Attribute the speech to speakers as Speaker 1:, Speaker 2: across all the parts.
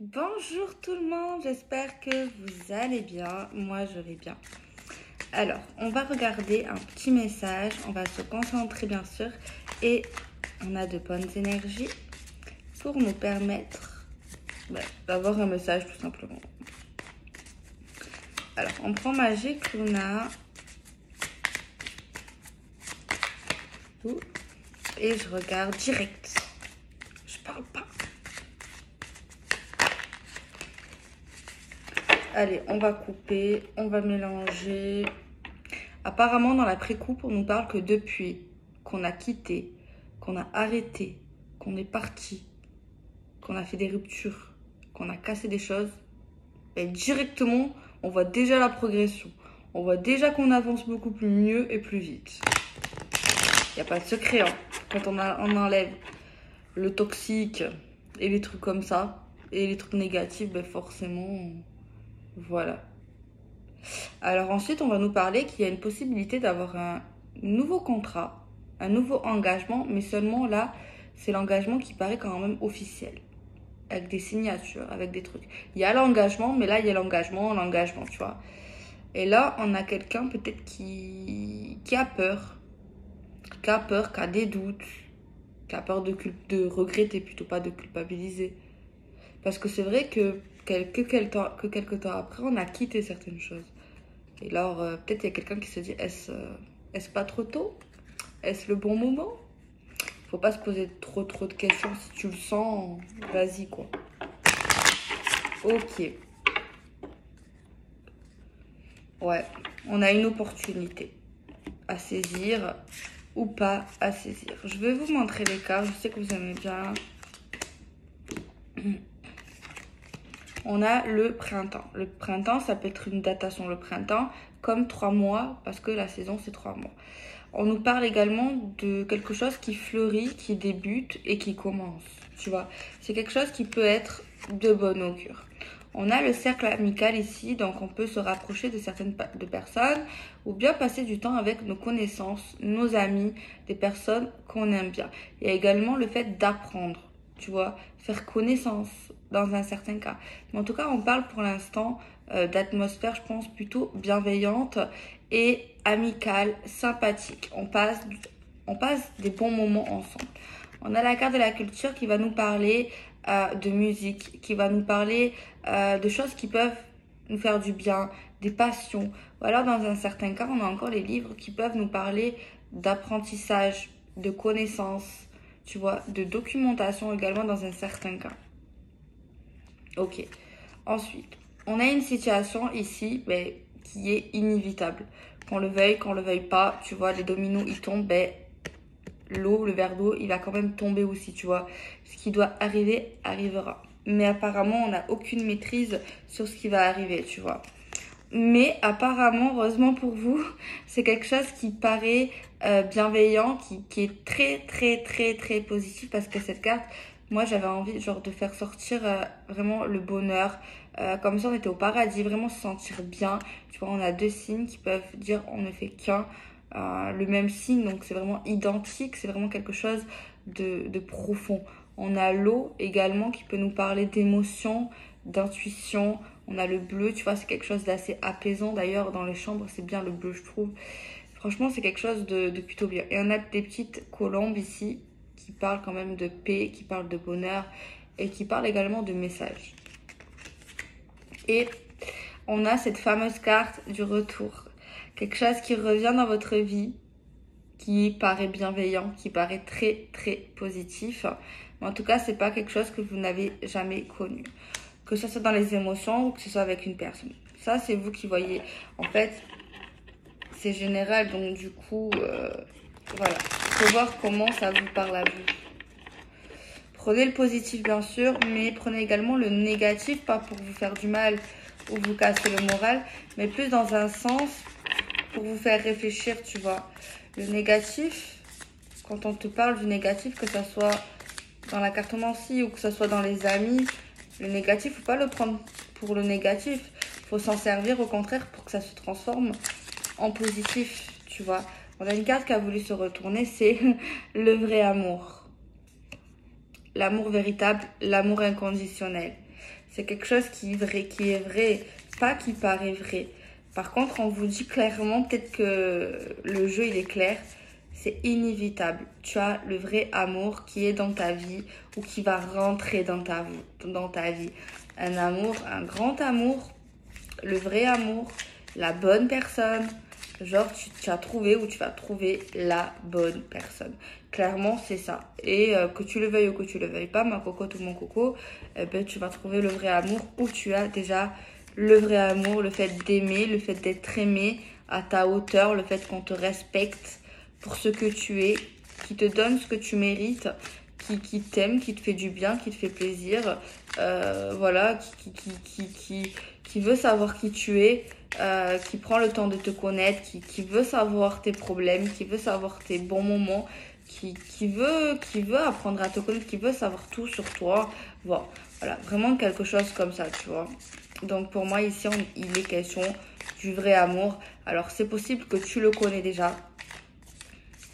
Speaker 1: Bonjour tout le monde, j'espère que vous allez bien. Moi, je vais bien. Alors, on va regarder un petit message, on va se concentrer bien sûr et on a de bonnes énergies pour nous permettre d'avoir un message tout simplement. Alors, on prend Magic Luna et je regarde direct. Je parle pas. Allez, on va couper, on va mélanger. Apparemment, dans la pré-coupe, on nous parle que depuis qu'on a quitté, qu'on a arrêté, qu'on est parti, qu'on a fait des ruptures, qu'on a cassé des choses, et directement, on voit déjà la progression. On voit déjà qu'on avance beaucoup plus mieux et plus vite. Il n'y a pas de secret, hein. Quand on enlève le toxique et les trucs comme ça, et les trucs négatifs, forcément, voilà. Alors ensuite, on va nous parler qu'il y a une possibilité d'avoir un nouveau contrat, un nouveau engagement, mais seulement là, c'est l'engagement qui paraît quand même officiel, avec des signatures, avec des trucs. Il y a l'engagement, mais là, il y a l'engagement, tu vois. Et là, on a quelqu'un peut-être qui a peur, qui a des doutes, qui a peur de regretter, plutôt pas de culpabiliser. Parce que c'est vrai que quelques temps après, on a quitté certaines choses. Et alors, peut-être il y a quelqu'un qui se dit, est-ce pas trop tôt? Est-ce le bon moment? Faut pas se poser trop de questions. Si tu le sens, vas-y quoi. Ok. Ouais, on a une opportunité à saisir ou pas à saisir. Je vais vous montrer les cartes. Je sais que vous aimez bien. On a le printemps. Le printemps, ça peut être une datation, le printemps, comme 3 mois, parce que la saison, c'est 3 mois. On nous parle également de quelque chose qui fleurit, qui débute et qui commence, tu vois. C'est quelque chose qui peut être de bon augure. On a le cercle amical ici, donc on peut se rapprocher de certaines personnes ou bien passer du temps avec nos connaissances, nos amis, des personnes qu'on aime bien. Il y a également le fait d'apprendre, tu vois, faire connaissance dans un certain cas. Mais en tout cas, on parle pour l'instant d'atmosphère, je pense, plutôt bienveillante et amicale, sympathique. On passe des bons moments ensemble. On a la carte de la culture qui va nous parler de musique, qui va nous parler de choses qui peuvent nous faire du bien, des passions. Ou alors, dans un certain cas, on a encore les livres qui peuvent nous parler d'apprentissage, de connaissances, tu vois, de documentation également dans un certain cas. Ok. Ensuite, on a une situation ici qui est inévitable. Qu'on le veuille pas, tu vois, les dominos, ils tombent, l'eau, le verre d'eau, il va quand même tomber aussi, tu vois. Ce qui doit arriver, arrivera. Mais apparemment, on n'a aucune maîtrise sur ce qui va arriver, tu vois. Mais apparemment, heureusement pour vous, c'est quelque chose qui paraît bienveillant, qui est très positif parce que cette carte, moi j'avais envie genre de faire sortir vraiment le bonheur. Comme ça on était au paradis, vraiment se sentir bien. Tu vois, on a deux signes qui peuvent dire on ne fait qu'un. Le même signe, donc c'est vraiment identique, c'est vraiment quelque chose de profond. On a l'eau également qui peut nous parler d'émotion, d'intuition. On a le bleu, tu vois, c'est quelque chose d'assez apaisant. D'ailleurs, dans les chambres, c'est bien le bleu, je trouve. Franchement, c'est quelque chose de plutôt bien. Et on a des petites colombes ici qui parlent quand même de paix, qui parlent de bonheur et qui parlent également de messages. Et on a cette fameuse carte du retour. Quelque chose qui revient dans votre vie, qui paraît bienveillant, qui paraît très positif. Mais en tout cas, c'est pas quelque chose que vous n'avez jamais connu. Que ce soit dans les émotions ou que ce soit avec une personne. Ça, c'est vous qui voyez. En fait, c'est général. Donc, du coup, voilà. Il faut voir comment ça vous parle à vous. Prenez le positif, bien sûr, mais prenez également le négatif, pas pour vous faire du mal ou vous casser le moral, mais plus dans un sens pour vous faire réfléchir, tu vois. Le négatif, quand on te parle du négatif, que ce soit dans la cartomancie ou que ce soit dans les amis, le négatif, faut pas le prendre pour le négatif. Faut s'en servir au contraire pour que ça se transforme en positif, tu vois. On a une carte qui a voulu se retourner, c'est le vrai amour. L'amour véritable, l'amour inconditionnel. C'est quelque chose qui est vrai, pas qui paraît vrai. Par contre, on vous dit clairement, peut-être que le jeu il est clair, c'est inévitable. Tu as le vrai amour qui est dans ta vie ou qui va rentrer dans ta vie. Un amour, un grand amour, le vrai amour, la bonne personne. Genre, tu as trouvé ou tu vas trouver la bonne personne. Clairement, c'est ça. Et que tu le veuilles ou que tu le veuilles pas, ma cocotte ou mon coco, eh ben, tu vas trouver le vrai amour où tu as déjà le vrai amour, le fait d'aimer, le fait d'être aimé à ta hauteur, le fait qu'on te respecte pour ce que tu es, qui te donne ce que tu mérites, qui t'aime, qui te fait du bien, qui te fait plaisir, voilà, qui veut savoir qui tu es, qui prend le temps de te connaître, qui veut savoir tes problèmes, qui veut savoir tes bons moments, qui veut apprendre à te connaître, qui veut savoir tout sur toi. Bon, voilà, vraiment quelque chose comme ça, tu vois. Donc pour moi, ici, il est question du vrai amour. Alors c'est possible que tu le connais déjà,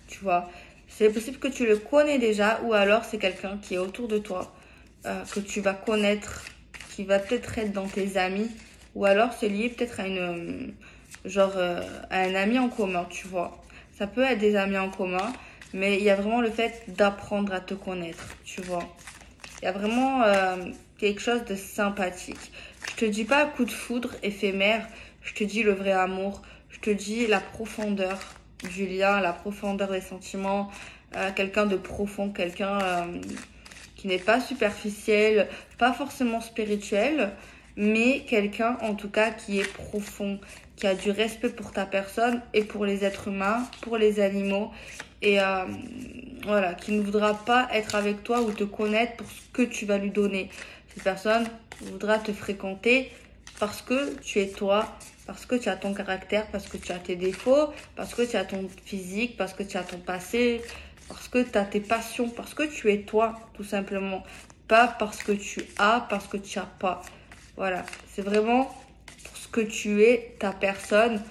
Speaker 1: tu vois. C'est possible que tu le connais déjà ou alors c'est quelqu'un qui est autour de toi, que tu vas connaître, qui va peut-être être dans tes amis ou alors c'est lié peut-être à à un ami en commun, tu vois. Ça peut être des amis en commun, mais il y a vraiment le fait d'apprendre à te connaître, tu vois. Il y a vraiment quelque chose de sympathique. Je te dis pas coup de foudre éphémère, je te dis le vrai amour, je te dis la profondeur du lien, la profondeur des sentiments, quelqu'un de profond, quelqu'un qui n'est pas superficiel, pas forcément spirituel, mais quelqu'un en tout cas qui est profond, qui a du respect pour ta personne et pour les êtres humains, pour les animaux et voilà, qui ne voudra pas être avec toi ou te connaître pour ce que tu vas lui donner. Cette personne voudra te fréquenter parce que tu es toi, parce que tu as ton caractère, parce que tu as tes défauts, parce que tu as ton physique, parce que tu as ton passé, parce que tu as tes passions, parce que tu es toi, tout simplement. Pas parce que tu as, parce que tu n'as pas. Voilà, c'est vraiment pour ce que tu es, ta personne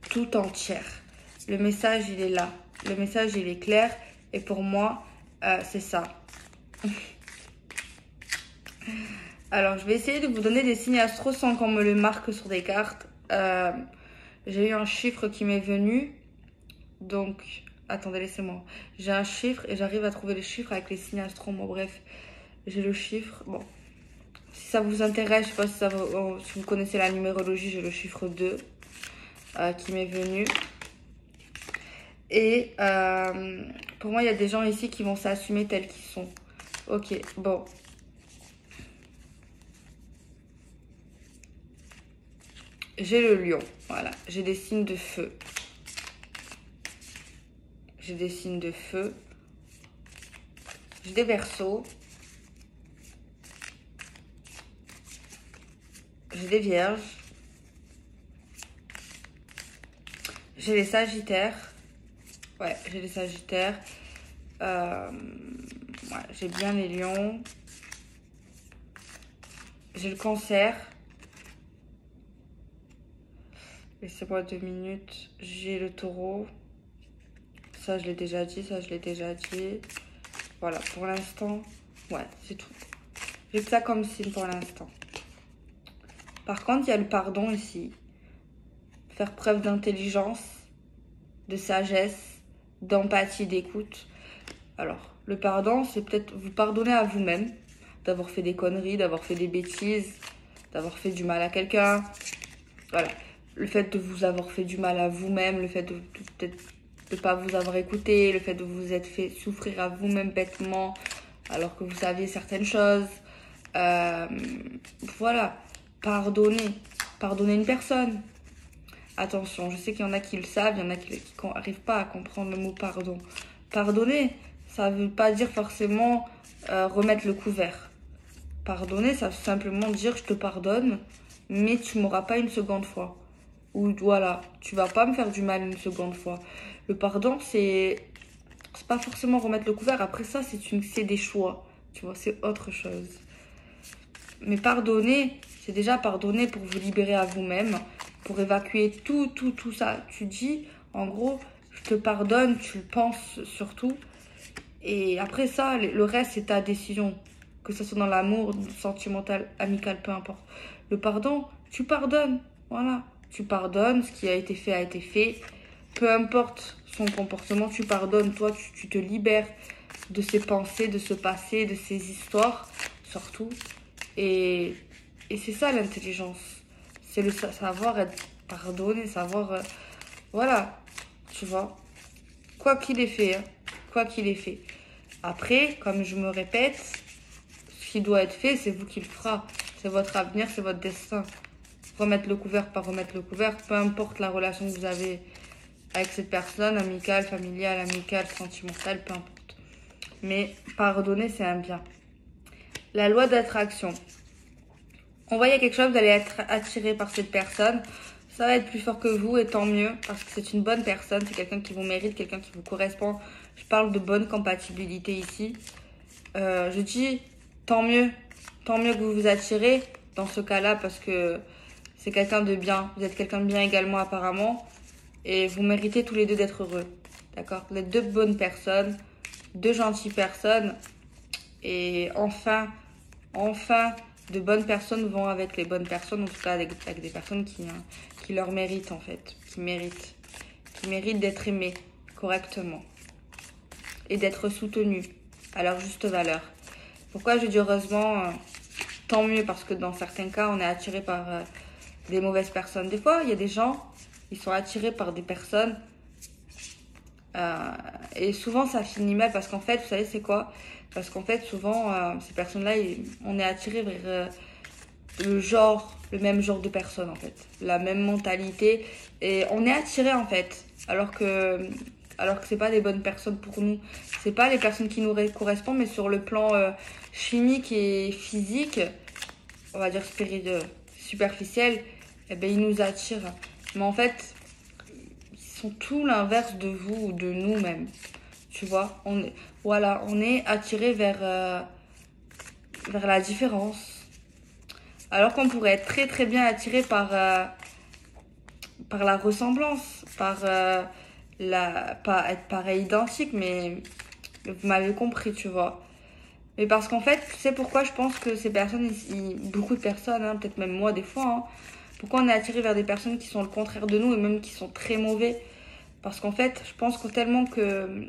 Speaker 1: tout entière. Le message, il est là. Le message, il est clair. Et pour moi, c'est ça. Alors, je vais essayer de vous donner des signes astro sans qu'on me le marque sur des cartes. J'ai eu un chiffre qui m'est venu. Donc, attendez, laissez-moi. J'ai un chiffre et j'arrive à trouver le chiffre avec les signes astro. Bon, bref, j'ai le chiffre. Bon, si ça vous intéresse, je sais pas si vous connaissez la numérologie, j'ai le chiffre 2 qui m'est venu. Et pour moi, il y a des gens ici qui vont s'assumer tels qu'ils sont. Ok, bon. J'ai le lion, voilà. J'ai des signes de feu. J'ai des signes de feu. J'ai des verseaux. J'ai des vierges. J'ai les sagittaires. Ouais, j'ai les sagittaires. Ouais, j'ai bien les lions. J'ai le cancer. Laissez-moi 2 minutes. J'ai le taureau. Ça, je l'ai déjà dit. Ça, je l'ai déjà dit. Voilà, pour l'instant, ouais, c'est tout. J'ai que ça comme signe pour l'instant. Par contre, il y a le pardon ici. Faire preuve d'intelligence, de sagesse, d'empathie, d'écoute. Alors, le pardon, c'est peut-être vous pardonner à vous-même d'avoir fait des conneries, d'avoir fait des bêtises, d'avoir fait du mal à quelqu'un. Voilà. Le fait de vous avoir fait du mal à vous-même, le fait de peut-être de ne pas vous avoir écouté, le fait de vous être fait souffrir à vous-même bêtement alors que vous saviez certaines choses. Voilà. Pardonner. Pardonner une personne. Attention, je sais qu'il y en a qui le savent, il y en a qui n'arrivent pas à comprendre le mot pardon. Pardonner, ça ne veut pas dire forcément remettre le couvert. Pardonner, ça veut simplement dire je te pardonne, mais tu ne m'auras pas une seconde fois. Ou voilà, tu vas pas me faire du mal une seconde fois. Le pardon, c'est pas forcément remettre le couvert. Après ça, c'est des choix. Tu vois, c'est autre chose. Mais pardonner, c'est déjà pardonner pour vous libérer à vous-même, pour évacuer tout ça. Tu dis, en gros, je te pardonne, tu le penses surtout. Et après ça, le reste, c'est ta décision. que ce soit dans l'amour, sentimental, amical, peu importe. Le pardon, tu pardonnes, voilà. Tu pardonnes, ce qui a été fait a été fait. Peu importe son comportement, tu pardonnes. Toi, tu te libères de ses pensées, de ce passé, de ses histoires, surtout. Et c'est ça l'intelligence. C'est le savoir être pardonné, savoir... voilà, tu vois. Quoi qu'il ait fait, hein. Quoi qu'il ait fait. Après, comme je me répète, ce qui doit être fait, c'est vous qui le fera. C'est votre avenir, c'est votre destin. Remettre le couvert par remettre le couvert, peu importe la relation que vous avez avec cette personne, amicale, familiale, amicale, sentimentale, peu importe. Mais pardonner, c'est un bien. La loi d'attraction. On voit il y a quelque chose, vous allez être attiré par cette personne. Ça va être plus fort que vous et tant mieux parce que c'est une bonne personne, c'est quelqu'un qui vous mérite, quelqu'un qui vous correspond. Je parle de bonne compatibilité ici. Je dis tant mieux que vous vous attirez dans ce cas-là parce que c'est quelqu'un de bien. Vous êtes quelqu'un de bien également apparemment et vous méritez tous les deux d'être heureux. D'accord? Vous êtes deux bonnes personnes, deux gentilles personnes et enfin, de bonnes personnes vont avec les bonnes personnes, en tout cas avec des personnes qui leur méritent en fait, qui méritent d'être aimées correctement et d'être soutenues à leur juste valeur. Pourquoi je dis heureusement, tant mieux, parce que dans certains cas, on est attiré par des mauvaises personnes. Des fois, il y a des gens, ils sont attirés par des personnes et souvent ça finit mal parce qu'en fait, vous savez c'est quoi? Parce qu'en fait, souvent, ces personnes-là, on est attiré vers le même genre de personnes en fait, la même mentalité et on est attiré en fait, alors que c'est pas des bonnes personnes pour nous, c'est pas les personnes qui nous correspondent, mais sur le plan chimique et physique, on va dire superficiel, eh ben ils nous attirent, mais en fait ils sont tout l'inverse de vous ou de nous-mêmes, tu vois. On est attiré vers la différence. Alors qu'on pourrait être très très bien attiré par la ressemblance, pas être pareil identique, mais vous m'avez compris, tu vois. Mais parce qu'en fait, tu sais pourquoi je pense que ces personnes, beaucoup de personnes, hein, peut-être même moi des fois, hein, pourquoi on est attiré vers des personnes qui sont le contraire de nous et même qui sont très mauvais. Parce qu'en fait, je pense que tellement que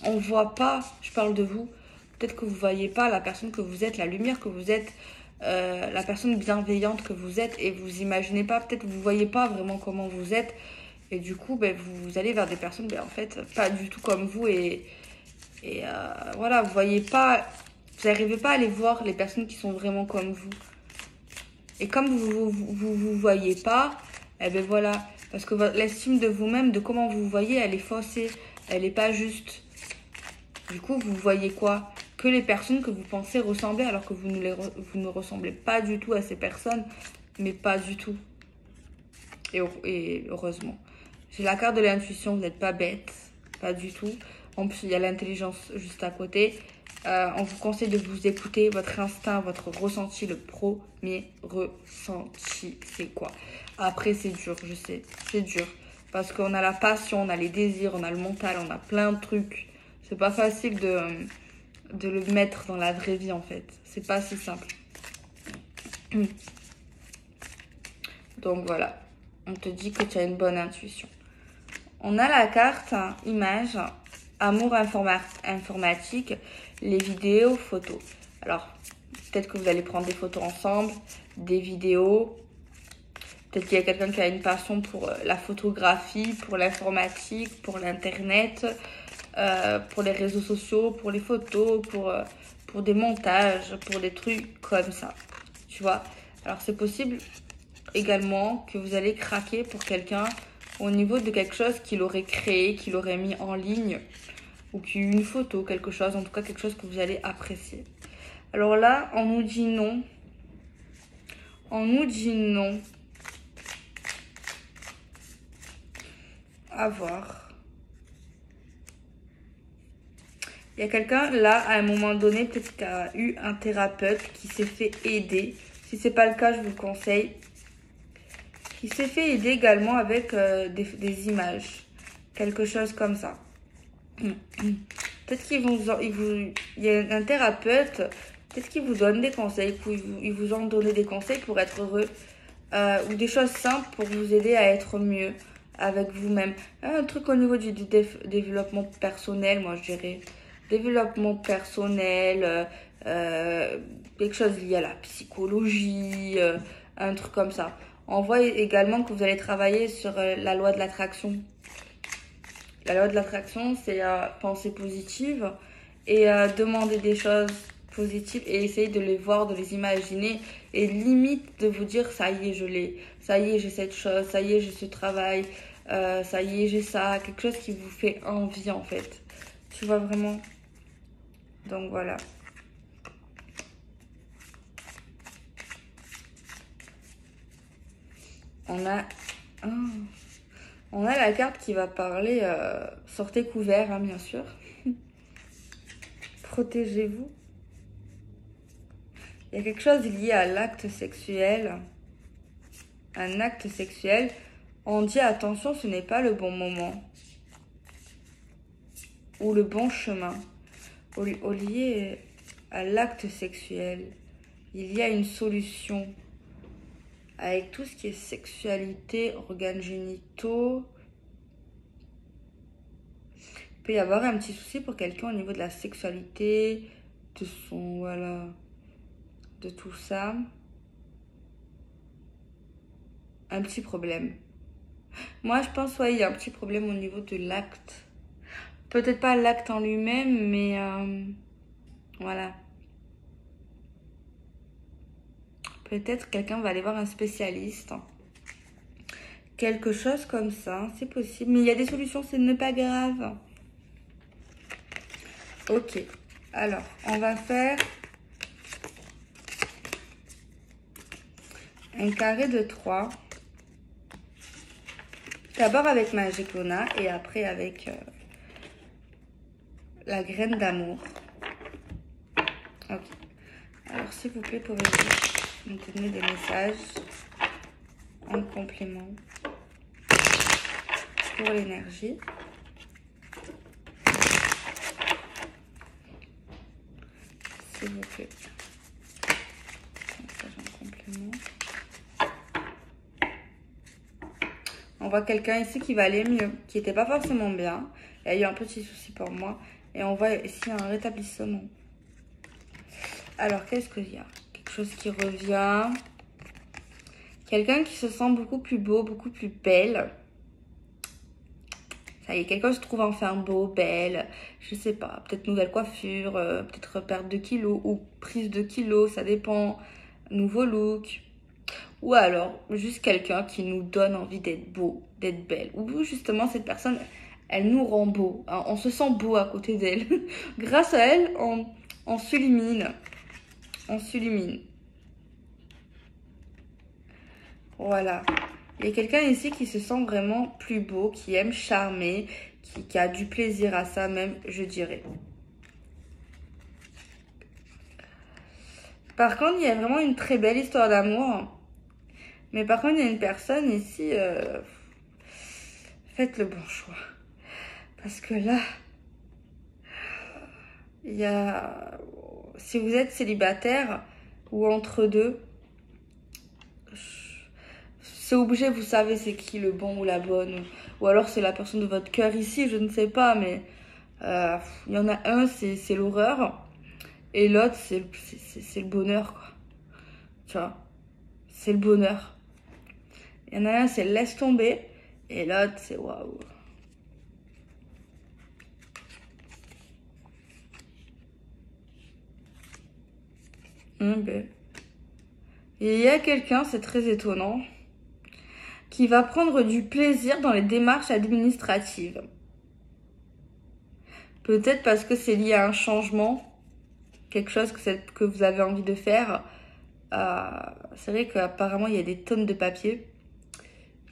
Speaker 1: on voit pas, je parle de vous, peut-être que vous voyez pas la personne que vous êtes, la lumière que vous êtes, la personne bienveillante que vous êtes, et vous imaginez pas, peut-être que vous voyez pas vraiment comment vous êtes, et du coup ben, vous allez vers des personnes en fait pas du tout comme vous, et voilà, vous n'arrivez pas à les voir, les personnes qui sont vraiment comme vous, et comme vous voyez pas, et ben voilà, parce que l'estime de vous-même, de comment vous voyez, elle est faussée, elle est pas juste. Du coup, vous voyez quoi? Que les personnes que vous pensez ressembler, alors que vous ne ressemblez pas du tout à ces personnes, mais pas du tout. Et heureusement. J'ai la carte de l'intuition, vous n'êtes pas bête, pas du tout. En plus, il y a l'intelligence juste à côté. On vous conseille de vous écouter, votre instinct, votre ressenti, le premier ressenti, c'est quoi? Après, c'est dur, je sais, c'est dur. Parce qu'on a la passion, on a les désirs, on a le mental, on a plein de trucs. C'est pas facile de le mettre dans la vraie vie en fait. C'est pas si simple. Donc voilà, on te dit que tu as une bonne intuition. On a la carte image, amour informatique, les vidéos, photos. Alors, peut-être que vous allez prendre des photos ensemble, des vidéos. Peut-être qu'il y a quelqu'un qui a une passion pour la photographie, pour l'informatique, pour l'internet, pour les réseaux sociaux, pour les photos, pour des montages, pour des trucs comme ça. Tu vois? Alors c'est possible également que vous allez craquer pour quelqu'un au niveau de quelque chose qu'il aurait créé, qu'il aurait mis en ligne, ou une photo, quelque chose, en tout cas quelque chose que vous allez apprécier. Alors là, on nous dit non. On nous dit non. À voir. Il y a quelqu'un là, à un moment donné, peut-être qu'il a eu un thérapeute qui s'est fait aider. Si c'est pas le cas, je vous le conseille. Qui s'est fait aider également avec des images. Quelque chose comme ça. Peut-être il y a un thérapeute Peut-être qu'ils vous donnent des conseils, ils vous ont donné des conseils pour être heureux. Ou des choses simples pour vous aider à être mieux avec vous-même. Un truc au niveau du développement personnel, moi je dirais. Développement personnel, quelque chose lié à la psychologie, un truc comme ça. On voit également que vous allez travailler sur la loi de l'attraction. La loi de l'attraction, c'est penser positive et demander des choses positives et essayer de les voir, de les imaginer et limite de vous dire ça y est, je l'ai, ça y est, j'ai cette chose, ça y est, j'ai ce travail, ça y est, j'ai ça, quelque chose qui vous fait envie en fait. Tu vois vraiment? Donc voilà. On a on a la carte qui va parler sortez couvert, hein, bien sûr. Protégez-vous. Il y a quelque chose lié à l'acte sexuel. Un acte sexuel. On dit attention, ce n'est pas le bon moment. Ou le bon chemin. Au lié à l'acte sexuel, il y a une solution. Avec tout ce qui est sexualité, organes génitaux. Il peut y avoir un petit souci pour quelqu'un au niveau de la sexualité, de son, voilà, de tout ça. Un petit problème. Moi, je pense, ouais, il y a un petit problème au niveau de l'acte. Peut-être pas l'acte en lui-même, mais voilà. Peut-être quelqu'un va aller voir un spécialiste. Quelque chose comme ça, c'est possible. Mais il y a des solutions, c'est ne pas grave. Ok, alors, on va faire un carré de 3. D'abord avec Magic Luna et après avec la graine d'amour. Ok. Alors, s'il vous plaît, pouvez-vous me donner des messages en complément pour l'énergie. S'il vous plaît. Message en complément. On voit quelqu'un ici qui va aller mieux, qui n'était pas forcément bien. Il y a eu un petit souci pour moi. Et on voit ici un rétablissement. Alors, qu'est-ce qu'il y a? Quelque chose qui revient. Quelqu'un qui se sent beaucoup plus beau, beaucoup plus belle. Ça y est, quelqu'un se trouve enfin beau, belle. Je sais pas, peut-être nouvelle coiffure, peut-être perte de kilos ou prise de kilos, ça dépend. Nouveau look. Ou alors, juste quelqu'un qui nous donne envie d'être beau, d'être belle. Ou justement, cette personne, elle nous rend beau. Hein, on se sent beau à côté d'elle. Grâce à elle, on s'illumine. On s'illumine. Voilà. Il y a quelqu'un ici qui se sent vraiment plus beau, qui aime charmer, qui a du plaisir à ça même, je dirais. Par contre, il y a vraiment une très belle histoire d'amour. Mais par contre, il y a une personne ici, faites le bon choix. Parce que là, il y a... Si vous êtes célibataire ou entre deux, c'est obligé, vous savez c'est qui le bon ou la bonne. Ou alors c'est la personne de votre cœur ici, je ne sais pas. Mais il y en a un, c'est l'horreur. Et l'autre, c'est le bonheur, quoi. Tu vois, c'est le bonheur. Il y en a un, c'est laisse tomber. Et l'autre, c'est waouh. Okay. Et il y a quelqu'un, c'est très étonnant, qui va prendre du plaisir dans les démarches administratives. Peut-être parce que c'est lié à un changement, quelque chose que vous avez envie de faire. C'est vrai qu'apparemment, il y a des tonnes de papier,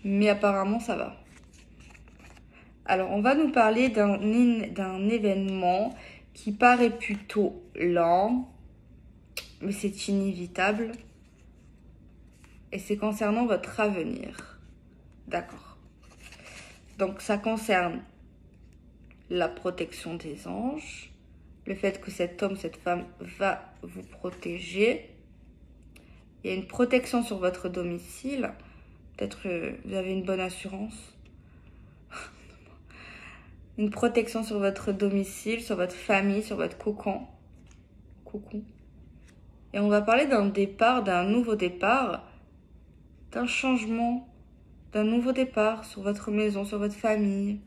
Speaker 1: mais apparemment, ça va. Alors, on va nous parler d'un événement qui paraît plutôt lent, mais c'est inévitable. Et c'est concernant votre avenir. D'accord. Donc, ça concerne la protection des anges, le fait que cet homme, cette femme va vous protéger. Il y a une protection sur votre domicile. Peut-être que vous avez une bonne assurance. Une protection sur votre domicile, sur votre famille, sur votre cocon. Et on va parler d'un départ, d'un nouveau départ, d'un changement, d'un nouveau départ sur votre maison, sur votre famille.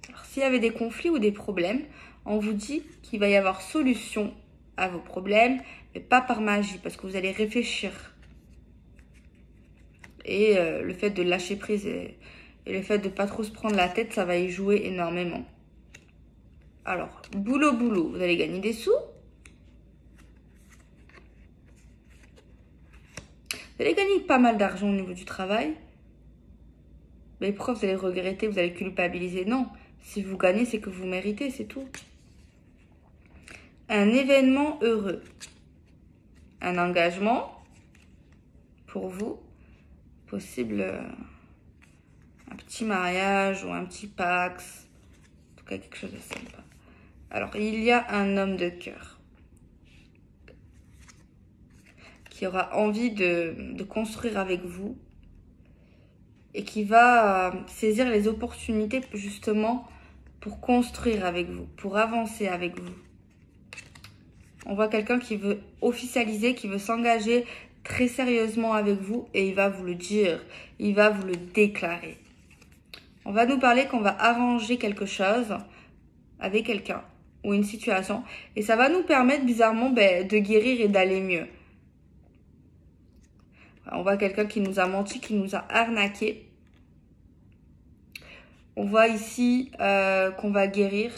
Speaker 1: Alors, s'il y avait des conflits ou des problèmes, on vous dit qu'il va y avoir solution à vos problèmes, mais pas par magie, parce que vous allez réfléchir. Et le fait de lâcher prise et le fait de ne pas trop se prendre la tête, ça va y jouer énormément. Alors, boulot, vous allez gagner des sous. Vous allez gagner pas mal d'argent au niveau du travail. Mais pourquoi vous allez regretter, vous allez culpabiliser? Non, si vous gagnez, c'est que vous méritez, c'est tout. Un événement heureux. Un engagement pour vous. Possible un petit mariage ou un petit pax. En tout cas, quelque chose de sympa. Alors, il y a un homme de cœur qui aura envie de construire avec vous et qui va saisir les opportunités justement pour construire avec vous, pour avancer avec vous. On voit quelqu'un qui veut officialiser, qui veut s'engager très sérieusement avec vous et il va vous le dire, il va vous le déclarer. On va nous parler qu'on va arranger quelque chose avec quelqu'un ou une situation et ça va nous permettre bizarrement de guérir et d'aller mieux. On voit quelqu'un qui nous a menti, qui nous a arnaqué. On voit ici qu'on va guérir.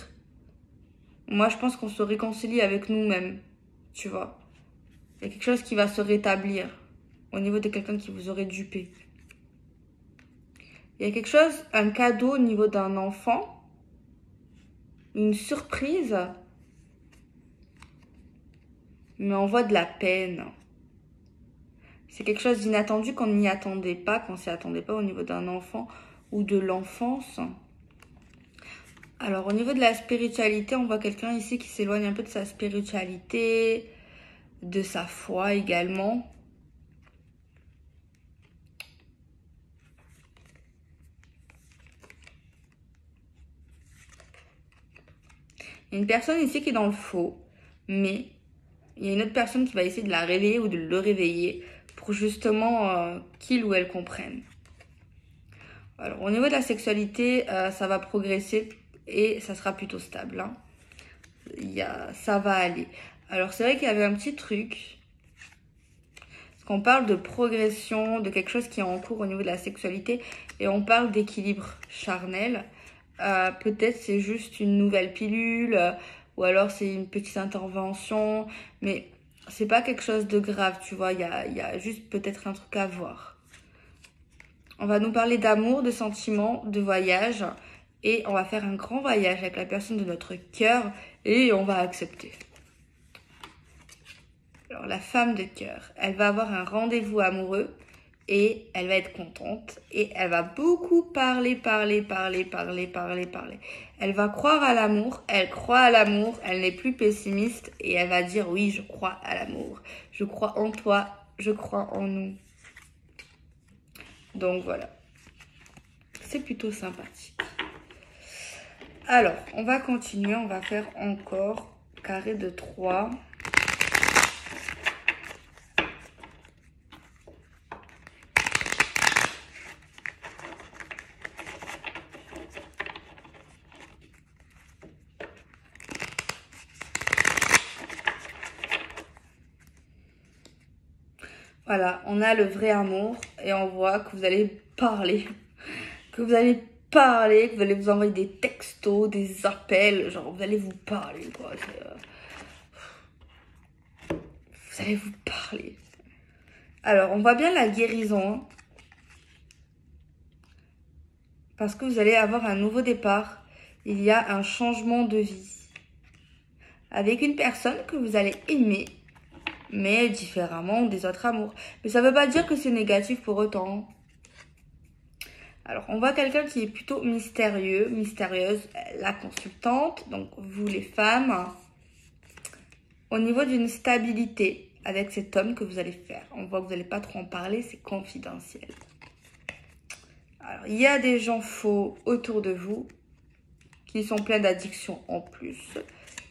Speaker 1: Moi, je pense qu'on se réconcilie avec nous-mêmes, tu vois. Il y a quelque chose qui va se rétablir au niveau de quelqu'un qui vous aurait dupé. Il y a quelque chose, un cadeau au niveau d'un enfant, une surprise, mais on voit de la peine. C'est quelque chose d'inattendu qu'on n'y attendait pas, qu'on s'y attendait pas au niveau d'un enfant ou de l'enfance. Alors, au niveau de la spiritualité, on voit quelqu'un ici qui s'éloigne un peu de sa spiritualité, de sa foi également. Il y a une personne ici qui est dans le faux, mais il y a une autre personne qui va essayer de la réveiller ou de le réveiller pour justement qu'il ou elle comprenne. Alors, au niveau de la sexualité, ça va progresser et ça sera plutôt stable. Hein. Ça va aller. Alors, c'est vrai qu'il y avait un petit truc. Parce qu'on parle de progression, de quelque chose qui est en cours au niveau de la sexualité. Et on parle d'équilibre charnel. Peut-être c'est juste une nouvelle pilule. Ou alors c'est une petite intervention. Mais c'est pas quelque chose de grave, tu vois. Il y a juste peut-être un truc à voir. On va nous parler d'amour, de sentiments, de voyage. Et on va faire un grand voyage avec la personne de notre cœur. Et on va accepter. Alors, la femme de cœur, elle va avoir un rendez-vous amoureux. Et elle va être contente. Et elle va beaucoup parler. Elle va croire à l'amour. Elle croit à l'amour. Elle n'est plus pessimiste. Et elle va dire, oui, je crois à l'amour. Je crois en toi. Je crois en nous. Donc voilà, c'est plutôt sympathique. Alors, on va continuer, on va faire encore carré de 3. Voilà, on a le vrai amour et on voit que vous allez parler. Que vous allez vous envoyer des textos, des appels. Genre, vous allez vous parler, quoi. Vous allez vous parler. Alors, on voit bien la guérison. Parce que vous allez avoir un nouveau départ. Il y a un changement de vie. Avec une personne que vous allez aimer. Mais différemment des autres amours. Mais ça ne veut pas dire que c'est négatif pour autant. Alors, on voit quelqu'un qui est plutôt mystérieux, mystérieuse, la consultante, donc vous les femmes, au niveau d'une stabilité avec cet homme que vous allez faire. On voit que vous n'allez pas trop en parler, c'est confidentiel. Alors, il y a des gens faux autour de vous qui sont pleins d'addiction en plus,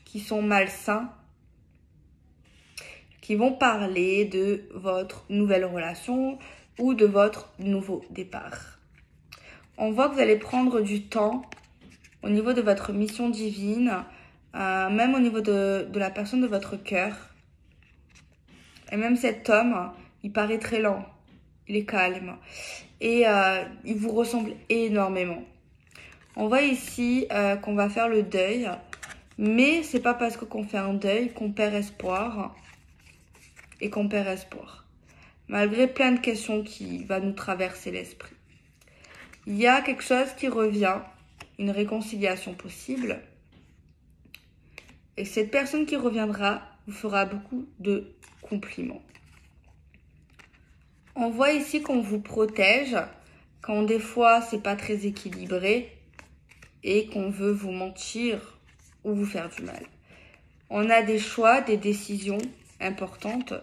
Speaker 1: qui sont malsains, qui vont parler de votre nouvelle relation ou de votre nouveau départ. On voit que vous allez prendre du temps au niveau de votre mission divine, même au niveau de la personne de votre cœur. Et même cet homme, il paraît très lent, il est calme et il vous ressemble énormément. On voit ici qu'on va faire le deuil, mais c'est pas parce qu'on fait un deuil qu'on perd espoir et qu'on perd espoir. Malgré plein de questions qui vont nous traverser l'esprit. Il y a quelque chose qui revient, une réconciliation possible. Et cette personne qui reviendra vous fera beaucoup de compliments. On voit ici qu'on vous protège quand des fois c'est pas très équilibré et qu'on veut vous mentir ou vous faire du mal. On a des choix, des décisions importantes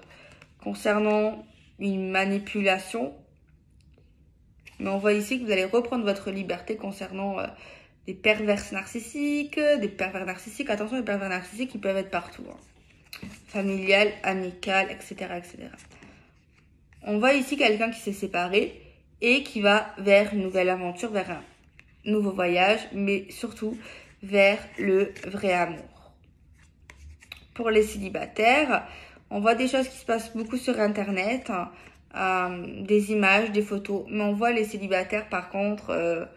Speaker 1: concernant une manipulation. Mais on voit ici que vous allez reprendre votre liberté concernant des pervers narcissiques. Attention, les pervers narcissiques, ils peuvent être partout. Familial, amical, etc., etc. On voit ici quelqu'un qui s'est séparé et qui va vers une nouvelle aventure, vers un nouveau voyage, mais surtout vers le vrai amour. Pour les célibataires, on voit des choses qui se passent beaucoup sur Internet, des images, des photos, mais on voit les célibataires par contre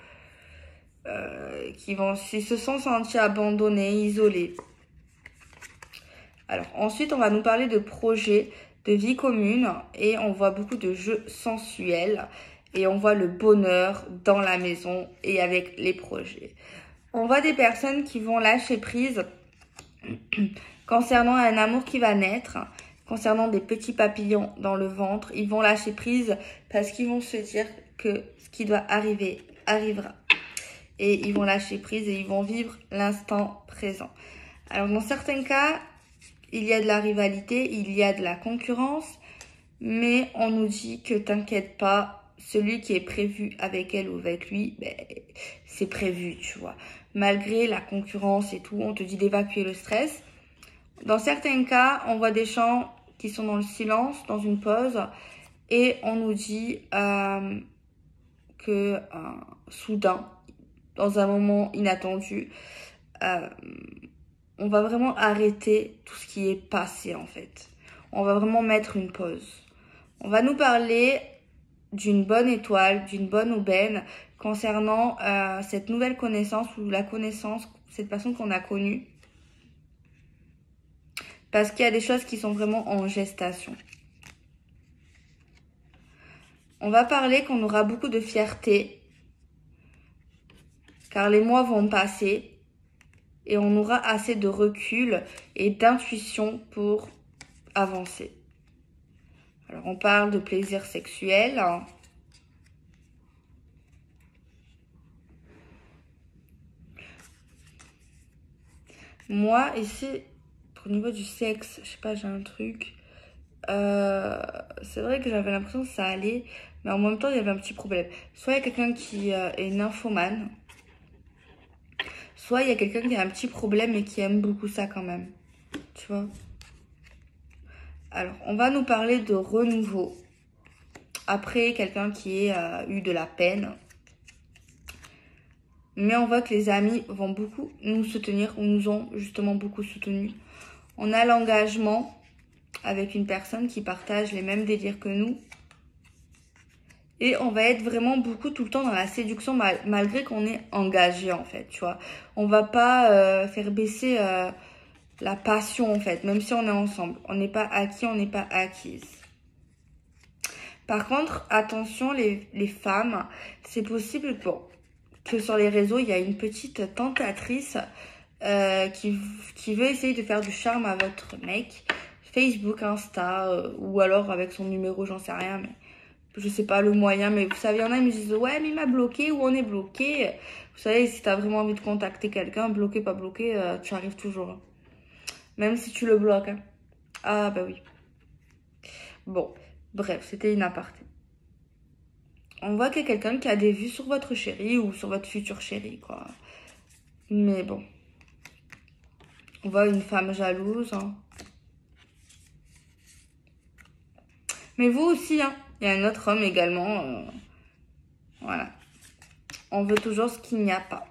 Speaker 1: qui se sont sentis abandonnés, isolés. Alors ensuite, on va nous parler de projets de vie commune et on voit beaucoup de jeux sensuels et on voit le bonheur dans la maison et avec les projets. On voit des personnes qui vont lâcher prise concernant un amour qui va naître, concernant des petits papillons dans le ventre. Ils vont lâcher prise parce qu'ils vont se dire que ce qui doit arriver arrivera. Et ils vont lâcher prise et ils vont vivre l'instant présent. Alors dans certains cas, il y a de la rivalité, il y a de la concurrence, mais on nous dit que t'inquiète pas, celui qui est prévu avec elle ou avec lui, ben, c'est prévu, tu vois. Malgré la concurrence et tout, on te dit d'évacuer le stress. Dans certains cas, on voit des gens qui sont dans le silence, dans une pause, et on nous dit que soudain, dans un moment inattendu, on va vraiment arrêter tout ce qui est passé en fait. On va vraiment mettre une pause. On va nous parler d'une bonne étoile, d'une bonne aubaine concernant cette nouvelle connaissance ou la connaissance, cette personne qu'on a connue. Parce qu'il y a des choses qui sont vraiment en gestation. On va parler qu'on aura beaucoup de fierté, car les mois vont passer et on aura assez de recul et d'intuition pour avancer. Alors, on parle de plaisir sexuel. Moi, ici, au niveau du sexe, je sais pas, j'ai un truc. C'est vrai que j'avais l'impression que ça allait, mais en même temps, il y avait un petit problème. Soit il y a quelqu'un qui est nymphomane, soit il y a quelqu'un qui a un petit problème et qui aime beaucoup ça quand même. Tu vois? Alors, on va nous parler de renouveau. Après, quelqu'un qui a eu de la peine. Mais on voit que les amis vont beaucoup nous soutenir, ou nous ont justement beaucoup soutenus. On a l'engagement avec une personne qui partage les mêmes délires que nous. Et on va être vraiment beaucoup tout le temps dans la séduction malgré qu'on est engagé en fait, tu vois. On va pas faire baisser la passion en fait, même si on est ensemble. On n'est pas acquis, on n'est pas acquise. Par contre, attention les femmes, c'est possible que sur les réseaux, il y a une petite tentatrice qui veut essayer de faire du charme à votre mec. Facebook, Insta, ou alors avec son numéro, j'en sais rien, mais je sais pas le moyen, mais vous savez, il y en a qui me disent ouais, mais il m'a bloqué ou on est bloqué. Vous savez, si t'as vraiment envie de contacter quelqu'un, bloqué, pas bloqué, tu arrives toujours, hein. Même si tu le bloques, hein. Ah bah oui. Bon, bref, c'était une aparté. On voit qu'il y a quelqu'un qui a des vues sur votre chéri ou sur votre futur chéri, quoi. Mais bon. On voit une femme jalouse, hein. Mais vous aussi, hein. Il y a un autre homme également. Voilà. On veut toujours ce qu'il n'y a pas.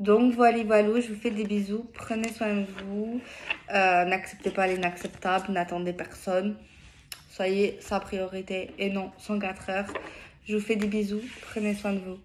Speaker 1: Donc voilà, voilà, je vous fais des bisous. Prenez soin de vous. N'acceptez pas l'inacceptable. N'attendez personne. Soyez sa priorité et non 104 heures. Je vous fais des bisous. Prenez soin de vous.